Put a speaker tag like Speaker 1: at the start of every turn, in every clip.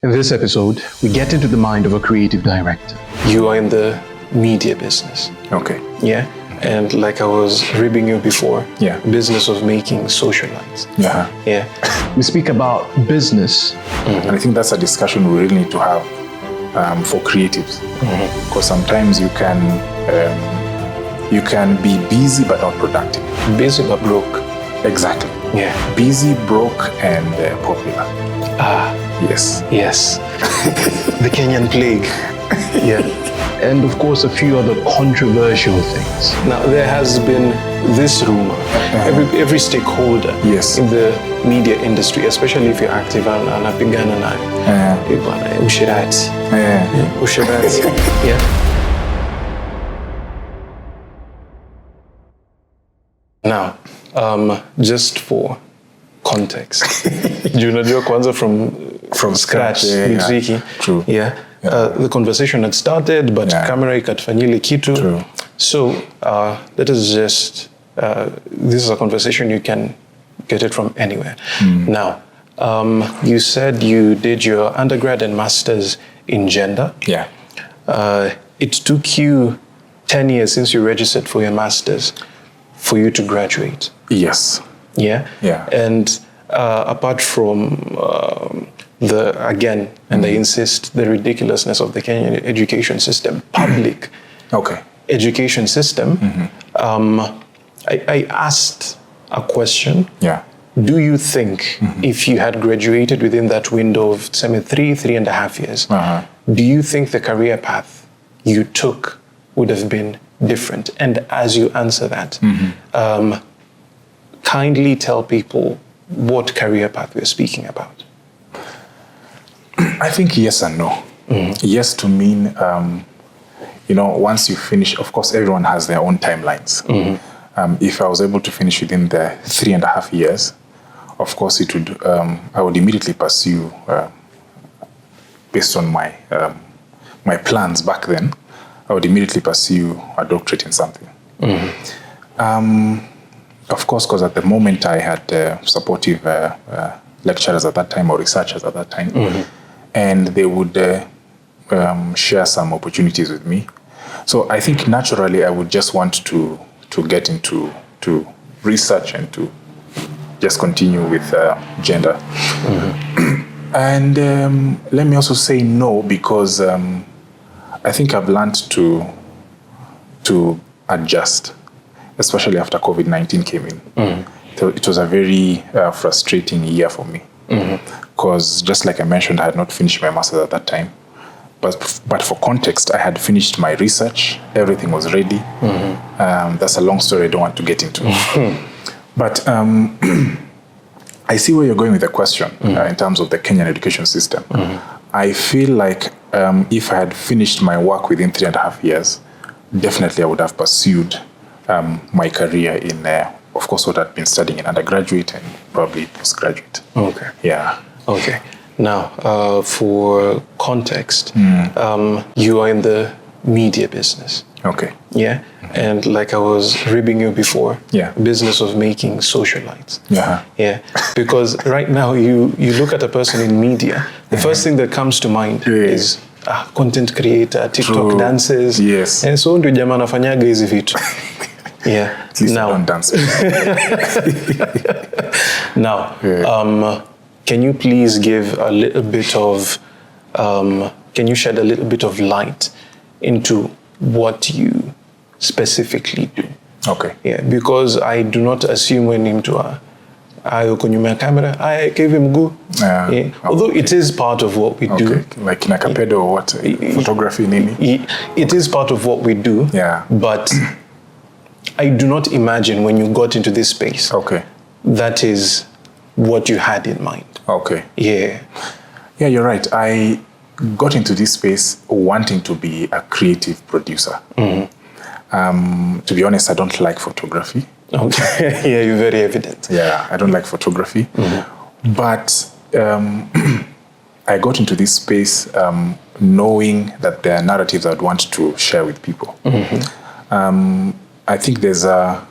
Speaker 1: In this episode, we get into the mind of a creative director.
Speaker 2: You are in the media business.
Speaker 3: Okay.
Speaker 2: Yeah? And like I was ribbing you before,
Speaker 3: Yeah.
Speaker 2: business of making socialites.
Speaker 3: Yeah.
Speaker 2: Yeah.
Speaker 1: We speak about business.
Speaker 3: And I think that's a discussion we really need to have for creatives. Because sometimes you can be busy but not productive.
Speaker 2: Busy but broke.
Speaker 3: Exactly.
Speaker 2: Yeah.
Speaker 3: Busy, broke, and popular. Yes.
Speaker 2: Yes. The Kenyan plague. Yeah.
Speaker 1: And of course, a few other controversial things.
Speaker 2: Now, there has been this rumor. Every stakeholder
Speaker 3: Yes.
Speaker 2: in the media industry, especially if you're active, anapigana na Usherati. Usherati. Yeah. Now, just for context, unajua kwanza from scratch, ni tricky.
Speaker 3: True.
Speaker 2: Yeah. The conversation had started, but camera ikatufanyia ile kitu.
Speaker 3: True.
Speaker 2: So let us just, this is a conversation you can get it from anywhere. Now, you said you did your undergrad and master's in gender.
Speaker 3: Yeah.
Speaker 2: It took you 10 years since you registered for your master's for you to graduate.
Speaker 3: Yes.
Speaker 2: Yeah?
Speaker 3: Yeah.
Speaker 2: And apart from and I insist, the ridiculousness of the Kenyan education system, public education system, I asked a question.
Speaker 3: Yeah.
Speaker 2: Do you think if you had graduated within that window of, say, 3.5 years, do you think the career path you took would have been different? And as you answer that, kindly tell people what career path we're speaking about.
Speaker 3: I think yes and no. Yes to mean, once you finish, of course, everyone has their own timelines. If I was able to finish within the 3.5 years, of course, it would. I would immediately pursue, based on my my plans back then, I would immediately pursue a doctorate in something. Of course, because at the moment I had supportive lecturers at that time or researchers at that time, and they would share some opportunities with me. So I think naturally I would just want to get into research and to just continue with gender. And let me also say no, because I think I've learned to adjust, especially after COVID-19 came in. So it was a very frustrating year for me, because just like I mentioned, I had not finished my master's at that time. But for context, I had finished my research. Everything was ready. That's a long story I don't want to get into. But I see where you're going with the question in terms of the Kenyan education system. I feel like if I had finished my work within 3.5 years, definitely I would have pursued my career in, of course, what I'd been studying in undergraduate and probably postgraduate.
Speaker 2: Okay.
Speaker 3: Yeah.
Speaker 2: Okay. Now, for context, you are in the media business.
Speaker 3: Okay.
Speaker 2: Yeah. And like I was ribbing you before, business of making socialites.
Speaker 3: Yeah.
Speaker 2: Yeah. Because right now you look at a person in media, the first thing that comes to mind is content creator, TikTok dances.
Speaker 3: Yes.
Speaker 2: And so ndio jamaa anafanyaga hizi vitu. Yeah.
Speaker 3: At least I don't dance.
Speaker 2: Now, can you please give a little bit of, can you shed a little bit of light into what you specifically do?
Speaker 3: Okay.
Speaker 2: Yeah, because I do not assume when mtu ayo kunyuma camera, I gave him go. Yeah. Although it is part of what we do.
Speaker 3: Like in a capedo or what? Photography, nini?
Speaker 2: It is part of what we do.
Speaker 3: Yeah.
Speaker 2: But I do not imagine when you got into this space.
Speaker 3: Okay.
Speaker 2: That is what you had in mind.
Speaker 3: Okay.
Speaker 2: Yeah.
Speaker 3: Yeah, you're right. I got into this space wanting to be a creative producer. To be honest, I don't like photography.
Speaker 2: Okay. Yeah, you're very evident.
Speaker 3: Yeah, I don't like photography. But I got into this space knowing that there are narratives I'd want to share with people. I think there's a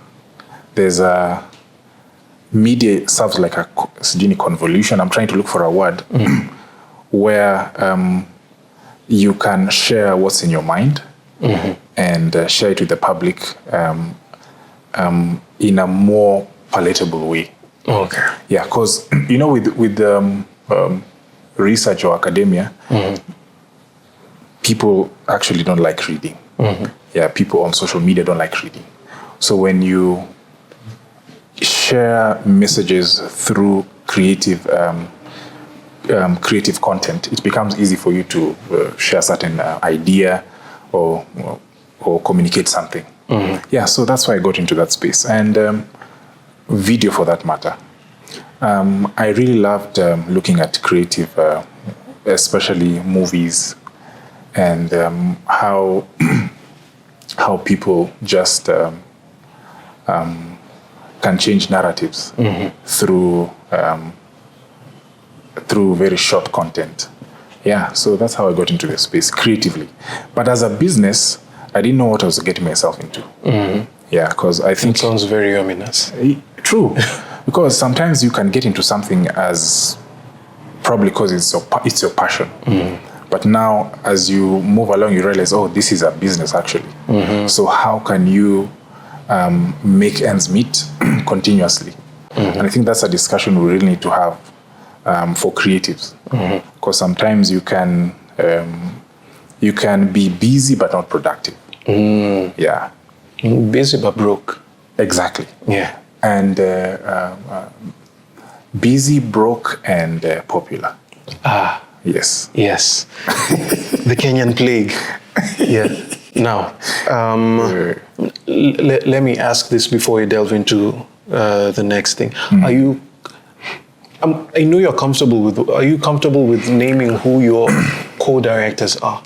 Speaker 3: media serves like a convolution. I'm trying to look for a word where you can share what's in your mind and share it with the public in a more palatable way.
Speaker 2: Okay.
Speaker 3: Yeah, because with research or academia, people actually don't like reading. Yeah, people on social media don't like reading. So when you share messages through creative content, it becomes easy for you to share certain idea or communicate something. Yeah, so that's why I got into that space. And video, for that matter. I really loved looking at creative, especially movies, and how people just can change narratives through very short content. Yeah, so that's how I got into the space creatively. But as a business, I didn't know what I was getting myself into. Yeah, because I think
Speaker 2: it sounds very ominous.
Speaker 3: True, because sometimes you can get into something as probably because it's your passion. But now, as you move along, you realize, oh, this is a business actually. So how can you make ends meet continuously? And I think that's a discussion we really need to have for creatives, because sometimes you can be busy but not productive. Yeah,
Speaker 2: busy but broke.
Speaker 3: Exactly.
Speaker 2: Yeah,
Speaker 3: and busy, broke, and popular. Yes.
Speaker 2: Yes. The Kenyan plague. Yeah. Now, let me ask this before we delve into the next thing. Are you? I know you're comfortable with. Are you comfortable with naming who your co-directors are?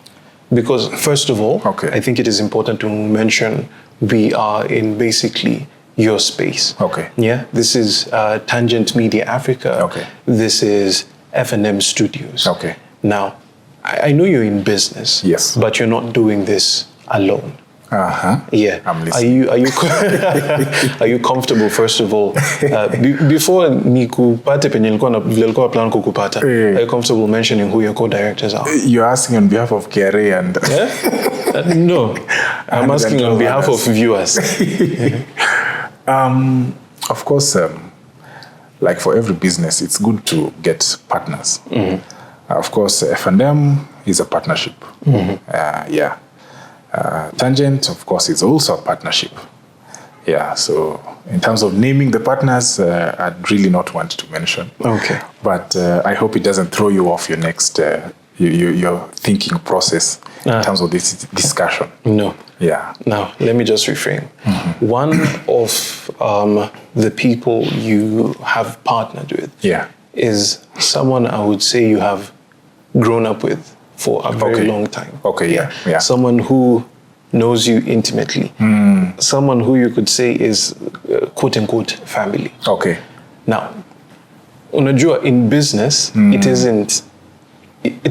Speaker 2: Because first of all, I think it is important to mention we are in basically your space.
Speaker 3: Okay.
Speaker 2: Yeah. This is Tangent Media Africa.
Speaker 3: Okay.
Speaker 2: This is F&M Studios.
Speaker 3: Okay.
Speaker 2: Now, I know you're in business.
Speaker 3: Yes.
Speaker 2: But you're not doing this alone. Yeah.
Speaker 3: I'm listening.
Speaker 2: Are you comfortable, first of all? Before nikupate penye nilikuwa plan kukupata, are you comfortable mentioning who your co-directors are?
Speaker 3: You're asking on behalf of KRA and...
Speaker 2: Yeah? No. I'm asking on behalf of viewers.
Speaker 3: Of course, like for every business, it's good to get partners. Of course, F&M is a partnership. Yeah. Tangent, of course, is also a partnership. Yeah, so in terms of naming the partners, I'd really not want to mention.
Speaker 2: Okay.
Speaker 3: But I hope it doesn't throw you off your next, your thinking process in terms of this discussion.
Speaker 2: No.
Speaker 3: Yeah.
Speaker 2: Now, let me just reframe. One of the people you have partnered with is someone I would say you have grown up with for a very long time.
Speaker 3: Okay, yeah.
Speaker 2: Someone who knows you intimately. Someone who you could say is quote-unquote family.
Speaker 3: Okay.
Speaker 2: Now, unajua, in business, it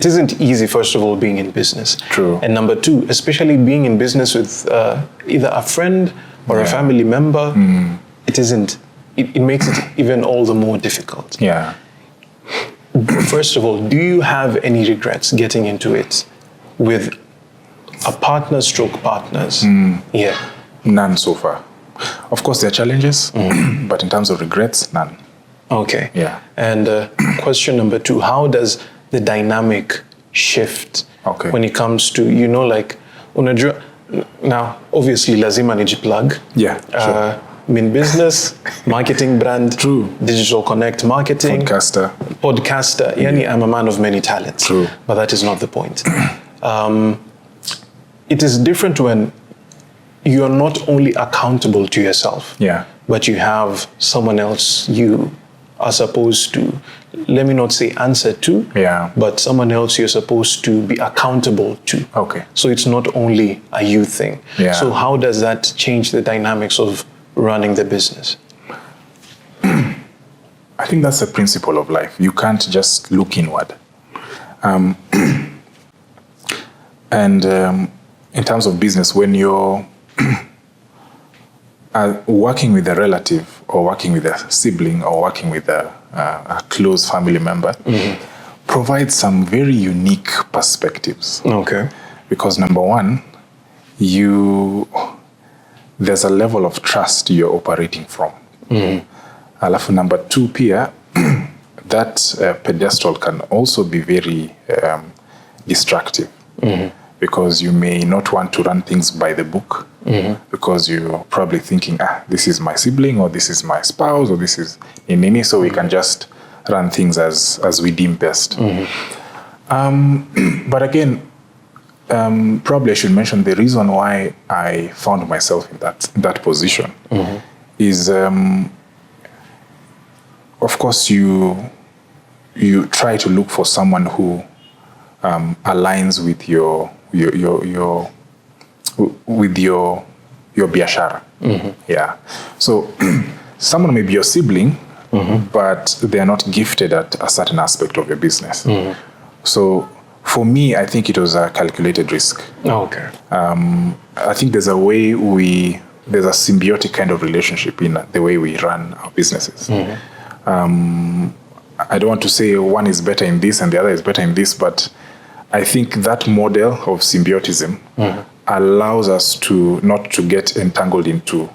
Speaker 2: isn't easy, first of all, being in business.
Speaker 3: True.
Speaker 2: And number two, especially being in business with either a friend or a family member, it makes it even all the more difficult.
Speaker 3: Yeah.
Speaker 2: First of all, do you have any regrets getting into it with a partners? Yeah.
Speaker 3: None so far. Of course, there are challenges, but in terms of regrets, none.
Speaker 2: Okay.
Speaker 3: Yeah.
Speaker 2: And question number two, how does the dynamic shift when it comes to, like, unajua, now, obviously, lazima nijiplug.
Speaker 3: Yeah, sure.
Speaker 2: In business, marketing brand,
Speaker 3: True.
Speaker 2: Digital Connect marketing, podcaster. Yani, I'm a man of many talents.
Speaker 3: True.
Speaker 2: But that is not the point. It is different when you're not only accountable to yourself, but you have someone else you are supposed to, let me not say answer to, but someone else you're supposed to be accountable to.
Speaker 3: Okay.
Speaker 2: So it's not only a you thing.
Speaker 3: Yeah.
Speaker 2: So how does that change the dynamics of running the business?
Speaker 3: I think that's the principle of life. You can't just look inward. And in terms of business, when you're working with a relative or working with a sibling or working with a close family member, provides some very unique perspectives.
Speaker 2: Okay.
Speaker 3: Because number one, there's a level of trust you're operating from. Alafu number two, pia, that pedestal can also be very destructive. Because you may not want to run things by the book, because you're probably thinking, this is my sibling, or this is my spouse, or this is nini, so we can just run things as we deem best. But again, probably I should mention the reason why I found myself in that position is, of course, you try to look for someone who aligns with your biashara. Yeah. So someone may be your sibling, but they are not gifted at a certain aspect of your business. So for me, I think it was a calculated risk.
Speaker 2: Okay.
Speaker 3: I think there's a symbiotic kind of relationship in the way we run our businesses. I don't want to say one is better in this and the other is better in this, but I think that model of symbiotism allows us not to get entangled into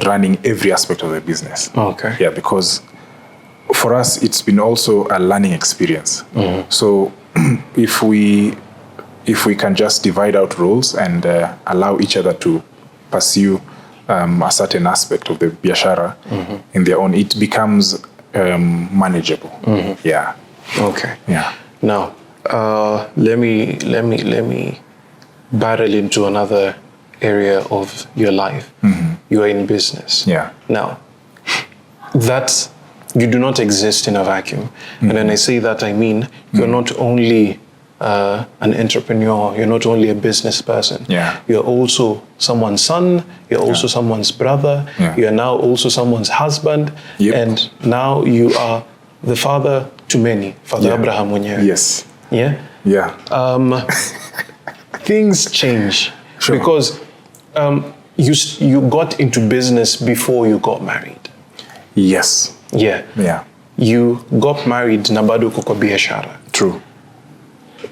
Speaker 3: running every aspect of the business.
Speaker 2: Okay.
Speaker 3: Yeah, because for us, it's been also a learning experience. So if we can just divide out roles and allow each other to pursue a certain aspect of the biashara in their own, it becomes manageable. Yeah.
Speaker 2: Okay.
Speaker 3: Yeah.
Speaker 2: Now, let me barrel into another area of your life. You are in business.
Speaker 3: Yeah.
Speaker 2: Now, that you do not exist in a vacuum. And when I say that, I mean you're not only an entrepreneur, you're not only a business person.
Speaker 3: Yeah.
Speaker 2: You're also someone's son, you're also someone's brother, you're now also someone's husband, and now you are the father to many, Father Abraham mwenyewe.
Speaker 3: Yes.
Speaker 2: Yeah?
Speaker 3: Yeah.
Speaker 2: Things change.
Speaker 3: Sure.
Speaker 2: Because you got into business before you got married.
Speaker 3: Yes.
Speaker 2: Yeah.
Speaker 3: Yeah.
Speaker 2: You got married na bado uko kwa biashara.
Speaker 3: True.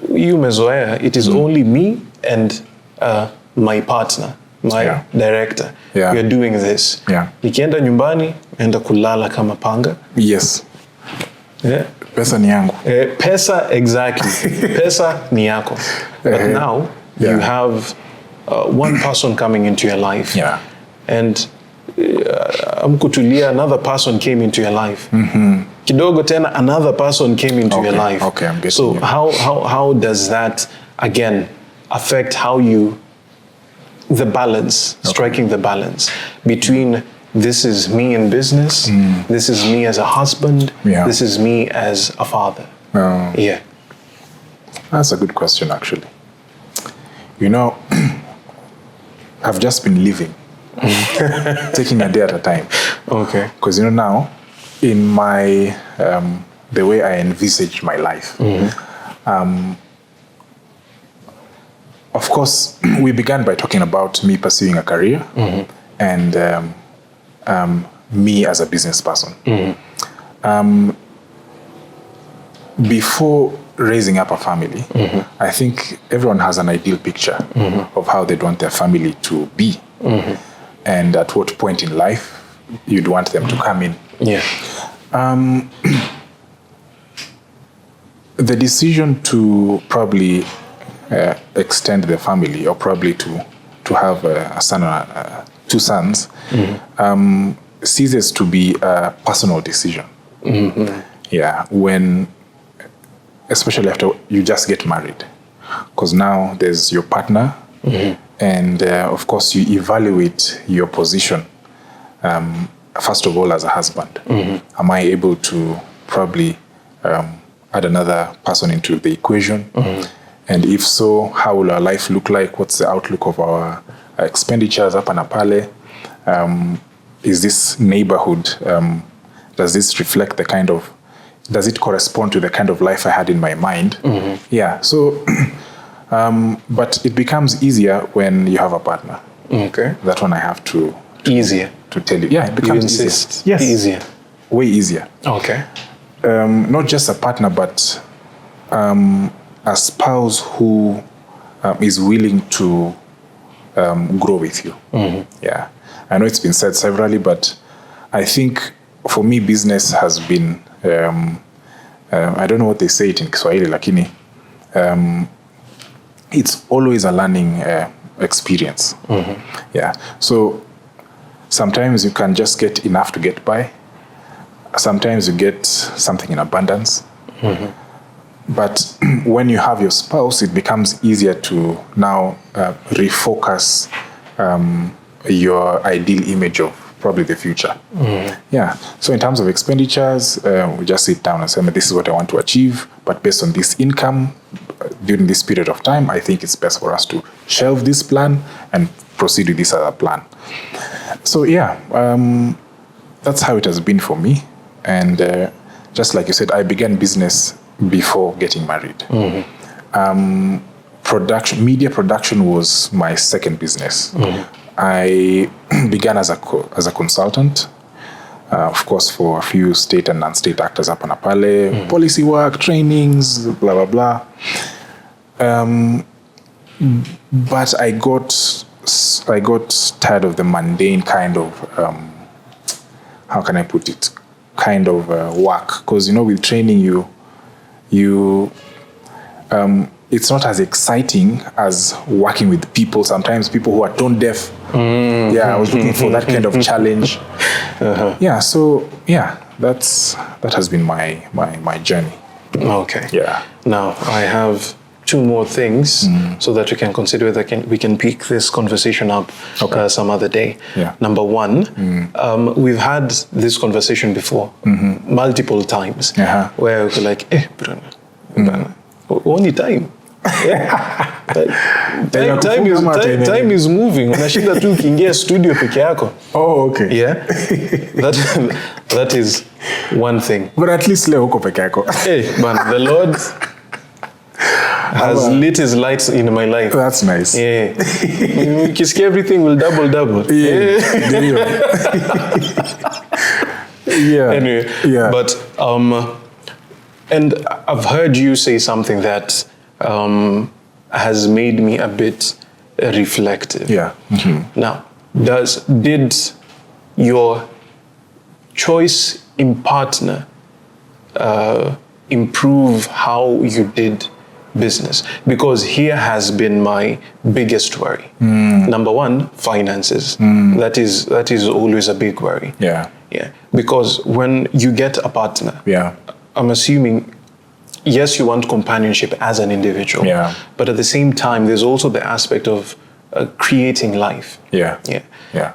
Speaker 2: You mezoea, it is only me and my partner, my director.
Speaker 3: Yeah.
Speaker 2: We are doing this.
Speaker 3: Yeah.
Speaker 2: Nikienda nyumbani, naenda kulala kama panga.
Speaker 3: Yes.
Speaker 2: Yeah.
Speaker 3: Pesa ni yangu.
Speaker 2: Pesa, exactly. Pesa ni yako. But now, you have one person coming into your life.
Speaker 3: Yeah.
Speaker 2: And amkutulia, another person came into your life. Kidogo tena, another person came into your life.
Speaker 3: Okay, I'm getting
Speaker 2: so
Speaker 3: you.
Speaker 2: how does that, again, affect how the balance, striking the balance between this is me in business, this is me as a husband, this is me as a father? Yeah.
Speaker 3: That's a good question, actually. You know, I've just been living, taking a day at a time.
Speaker 2: Okay.
Speaker 3: Because, now, in my, the way I envisage my life, of course, we began by talking about me pursuing a career and me as a business person. Before raising up a family, I think everyone has an ideal picture of how they'd want their family to be and at what point in life you'd want them to come in.
Speaker 2: Yeah.
Speaker 3: The decision to probably extend the family, or probably to have a son or two sons, ceases to be a personal decision. Yeah, when, especially after you just get married, because now there's your partner, and of course you evaluate your position. First of all, as a husband, am I able to probably add another person into the equation? And if so, how will our life look like? What's the outlook of our expenditures up and pale? Is this neighborhood, does this reflect the kind of, does it correspond to the kind of life I had in my mind? Yeah, so, but it becomes easier when you have a partner.
Speaker 2: Okay.
Speaker 3: That one I have to
Speaker 2: Easier.
Speaker 3: to tell you. Yeah, it becomes
Speaker 2: You insist.
Speaker 3: easier. Yes.
Speaker 2: Easier.
Speaker 3: Way easier.
Speaker 2: Okay.
Speaker 3: Not just a partner, but a spouse who is willing to grow with you. Yeah, I know it's been said severally, but I think for me, business has been, I don't know what they say it in Kiswahili, lakini it's always a learning experience. Yeah, so sometimes you can just get enough to get by. Sometimes you get something in abundance. But when you have your spouse, it becomes easier to now refocus your ideal image of probably the future. Yeah. So in terms of expenditures, we just sit down and say, this is what I want to achieve, but based on this income during this period of time, I think it's best for us to shelve this plan and proceed with this other plan. So yeah, that's how it has been for me. And just like you said, I began business before getting married. Media production was my second business. I began as a consultant, of course, for a few state and non-state actors up on Apale, policy work, trainings, blah, blah, blah. But I got tired of the mundane kind of, how can I put it, kind of work. Because, with training, it's not as exciting as working with people. Sometimes people who are tone deaf. Yeah, I was looking for that kind of challenge. Yeah, so that has been my journey.
Speaker 2: Okay.
Speaker 3: Yeah.
Speaker 2: Now I have two more things so that we can consider that we can pick this conversation up some other day.
Speaker 3: Yeah.
Speaker 2: Number one, we've had this conversation before multiple times where we're like, Bruno, only time. Time is moving. Unashinda tu ukiingia studio peke yako.
Speaker 3: Oh, okay.
Speaker 2: Yeah. That is one thing.
Speaker 3: But at least leo uko peke yako.
Speaker 2: Hey, man, the Lord has lit his lights in my life.
Speaker 3: That's nice.
Speaker 2: Yeah. Ukisikia everything will double.
Speaker 3: Yeah. Yeah.
Speaker 2: Anyway,
Speaker 3: yeah.
Speaker 2: But and I've heard you say something that has made me a bit reflective.
Speaker 3: Yeah.
Speaker 2: Now, did your choice in partner improve how you did business? Because here has been my biggest worry. Number one, finances. That is always a big worry.
Speaker 3: Yeah.
Speaker 2: Yeah. Because when you get a partner, I'm assuming, yes, you want companionship as an individual.
Speaker 3: Yeah.
Speaker 2: But at the same time, there's also the aspect of creating life.
Speaker 3: Yeah.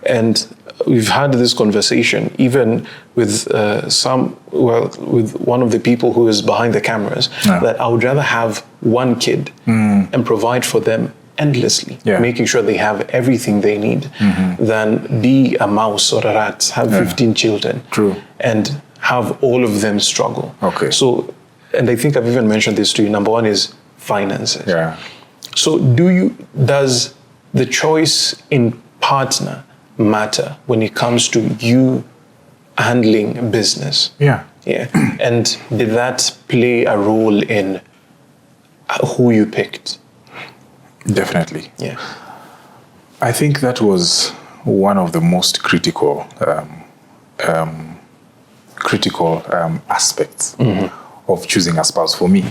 Speaker 2: And we've had this conversation even with with one of the people who is behind the cameras, that I would rather have one kid and provide for them endlessly, making sure they have everything they need, than be a mouse or a rat, have 15 children, and have all of them struggle.
Speaker 3: Okay.
Speaker 2: So, and I think I've even mentioned this to you. Number one is finances.
Speaker 3: Yeah.
Speaker 2: So does the choice in partner matter when it comes to you handling business?
Speaker 3: Yeah.
Speaker 2: And did that play a role in who you picked?
Speaker 3: Definitely.
Speaker 2: Yeah.
Speaker 3: I think that was one of the most critical aspects of choosing a spouse for me.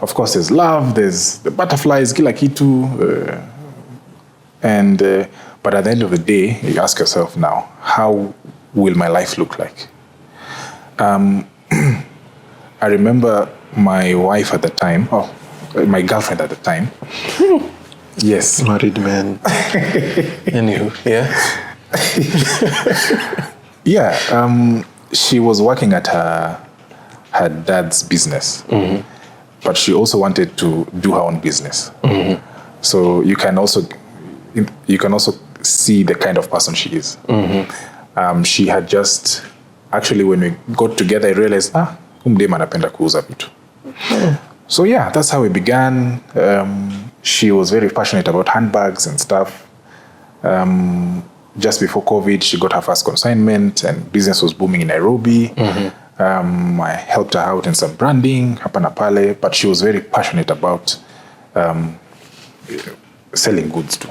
Speaker 3: Of course, there's love, there's the butterflies, kila kitu, but at the end of the day, you ask yourself now, how will my life look like? I remember my wife at the time, my girlfriend at the time. Yes.
Speaker 2: Married man. Anywho,
Speaker 3: she was working at her dad's business, but she also wanted to do her own business. So you can also see the kind of person she is. She had just, actually, when we got together, I realized, umdema anapenda kuuza vitu. So that's how we began. She was very passionate about handbags and stuff. Just before COVID, she got her first consignment and business was booming in Nairobi. I helped her out in some branding, hapa na pale, but she was very passionate about selling goods too.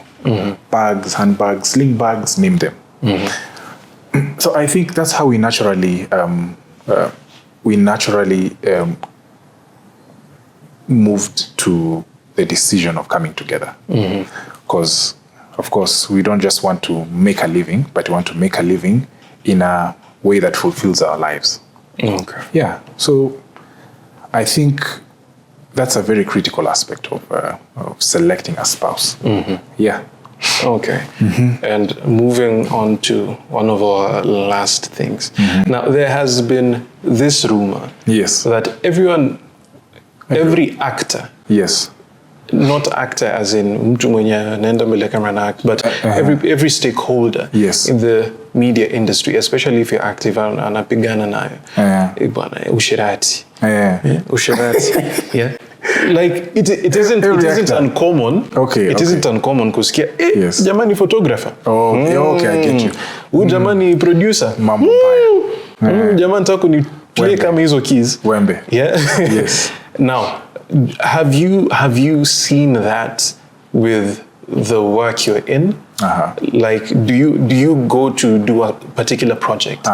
Speaker 3: Bags, handbags, sling bags, name them. So I think that's how we naturally moved to the decision of coming together. Because, of course, we don't just want to make a living, but we want to make a living in a way that fulfills our lives.
Speaker 2: Okay.
Speaker 3: Yeah. So I think that's a very critical aspect of selecting a spouse. Yeah.
Speaker 2: Okay. And moving on to one of our last things. Now, there has been this rumor
Speaker 3: Yes.
Speaker 2: that every actor,
Speaker 3: Yes.
Speaker 2: not actor as in mtu mwenye anaenda mbele ya kamera na act, but every stakeholder
Speaker 3: Yes.
Speaker 2: in the media industry, especially if you're active, anapigana nayo. Bwana, Usherati. Usherati. Yeah. Like it isn't uncommon.
Speaker 3: Okay.
Speaker 2: It isn't uncommon kusikia
Speaker 3: Yes.
Speaker 2: jamani photographer.
Speaker 3: Okay, I get you.
Speaker 2: Jamani producer.
Speaker 3: Mambo mbaya.
Speaker 2: Jamani nataka kuniplay kama hizo keys.
Speaker 3: Wembe.
Speaker 2: Yeah.
Speaker 3: Yes.
Speaker 2: Now, have you seen that with the work you're in? Like, do you go to do a particular project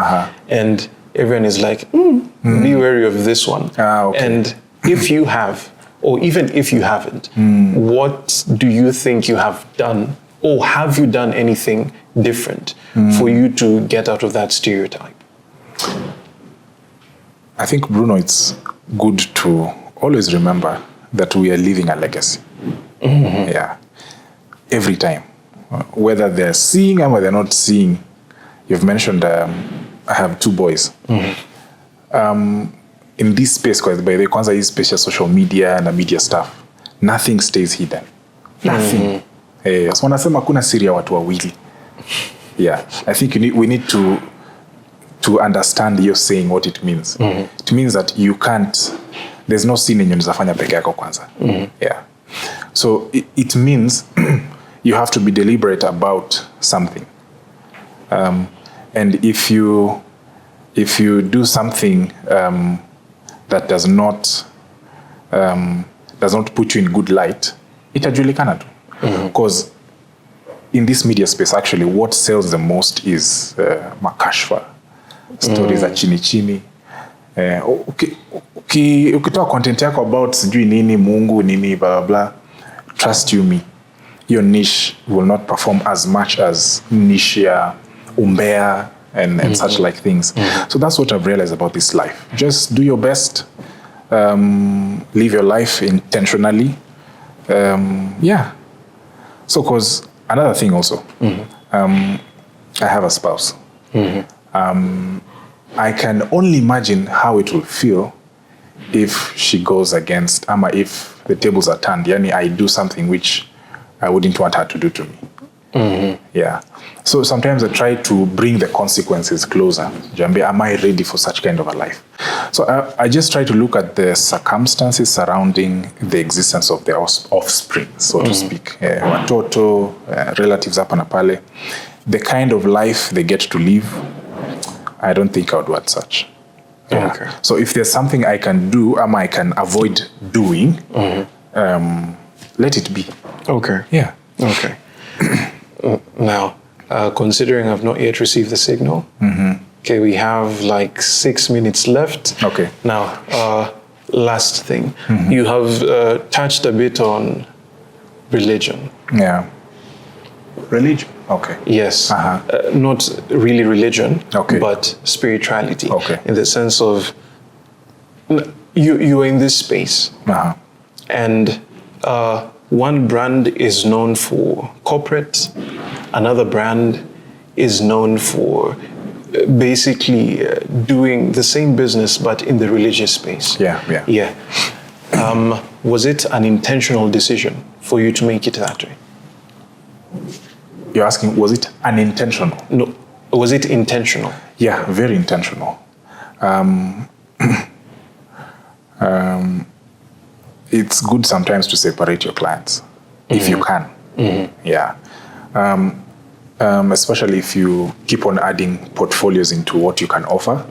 Speaker 2: and everyone is like, be wary of this one.
Speaker 3: Okay.
Speaker 2: And if you have, or even if you haven't, what do you think you have done, or have you done anything different for you to get out of that stereotype?
Speaker 3: I think, Bruno, it's good to always remember that we are leaving a legacy. Yeah. Every time. Whether they're seeing or they're not seeing. You've mentioned I have 2 boys. In this space, by the way, kwanza hii space ya social media and media stuff, nothing stays hidden. Nothing. So wanasema kuna siri ya watu wawili. Yeah. I think we need to understand you're saying what it means. It means that you can't, there's no sin yenye unawezafanya peke yako kwanza. Yeah. So it means you have to be deliberate about something. And if you do something that does not put you in good light, itajulikana tu. Because in this media space, actually, what sells the most is makashfa, stories za chini chini. Ukitoa content yako about sijui nini, Mungu, nini, blah, blah, blah, trust you me, your niche will not perform as much as niche ya umbea and such like things. So that's what I've realized about this life. Just do your best, live your life intentionally. Yeah. So, because another thing also, I have a spouse. I can only imagine how it will feel if she goes against, if the tables are turned. Yani, I do something which I wouldn't want her to do to me. Yeah. So sometimes I try to bring the consequences closer. Jambe, am I ready for such kind of a life? So I just try to look at the circumstances surrounding the existence of the offspring, so to speak. Watoto, relatives hapa na pale. The kind of life they get to live, I don't think I would want such. Yeah. Okay. So if there's something I can do, I can avoid doing, let it be.
Speaker 2: Okay.
Speaker 3: Yeah.
Speaker 2: Okay. Now, considering I've not yet received the signal, okay, we have like 6 minutes left.
Speaker 3: Okay.
Speaker 2: Now, last thing, you have touched a bit on religion.
Speaker 3: Yeah. Religion. Okay.
Speaker 2: Yes. Not really religion, but spirituality.
Speaker 3: Okay.
Speaker 2: In the sense of you are in this space, and one brand is known for corporate, another brand is known for basically doing the same business but in the religious space.
Speaker 3: Yeah.
Speaker 2: Was it an intentional decision for you to make it that way?
Speaker 3: You're asking, was it unintentional?
Speaker 2: No. Was it intentional?
Speaker 3: Yeah, very intentional. It's good sometimes to separate your clients, if you can. Yeah. Especially if you keep on adding portfolios into what you can offer.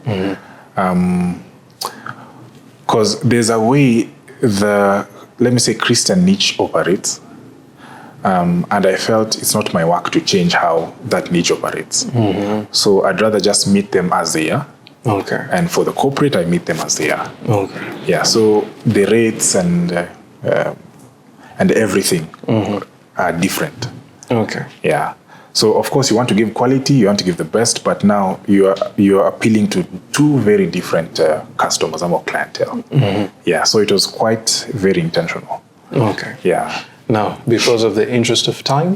Speaker 3: Because there's a way let me say, Christian niche operates. And I felt it's not my work to change how that niche operates. So I'd rather just meet them as they are.
Speaker 2: Okay.
Speaker 3: And for the corporate, I meet them as they are.
Speaker 2: Okay.
Speaker 3: Yeah, so the rates and everything are different.
Speaker 2: Okay.
Speaker 3: Yeah. So of course you want to give quality, you want to give the best, but now you are appealing to two very different customers or clientele. Yeah. So it was quite very intentional.
Speaker 2: Okay.
Speaker 3: Yeah.
Speaker 2: Now, because of the interest of time,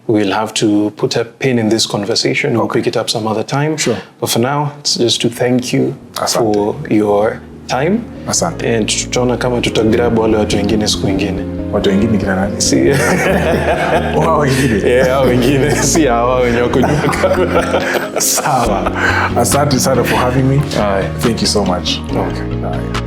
Speaker 2: we'll have to put a pin in this conversation. We'll pick it up some other time.
Speaker 3: Sure.
Speaker 2: But for now, it's just to thank you for your time.
Speaker 3: Asante.
Speaker 2: And tutaona kama tutagrab wale watu wengine siku ingine.
Speaker 3: Watu wengine kina nani?
Speaker 2: Si.
Speaker 3: Wao wengine.
Speaker 2: Hao wengine. Si hawa wenye wako nyuma kamera.
Speaker 3: Sawa. Asante sana for having me.
Speaker 2: Aye.
Speaker 3: Thank you so much.
Speaker 2: Okay.
Speaker 3: Aye.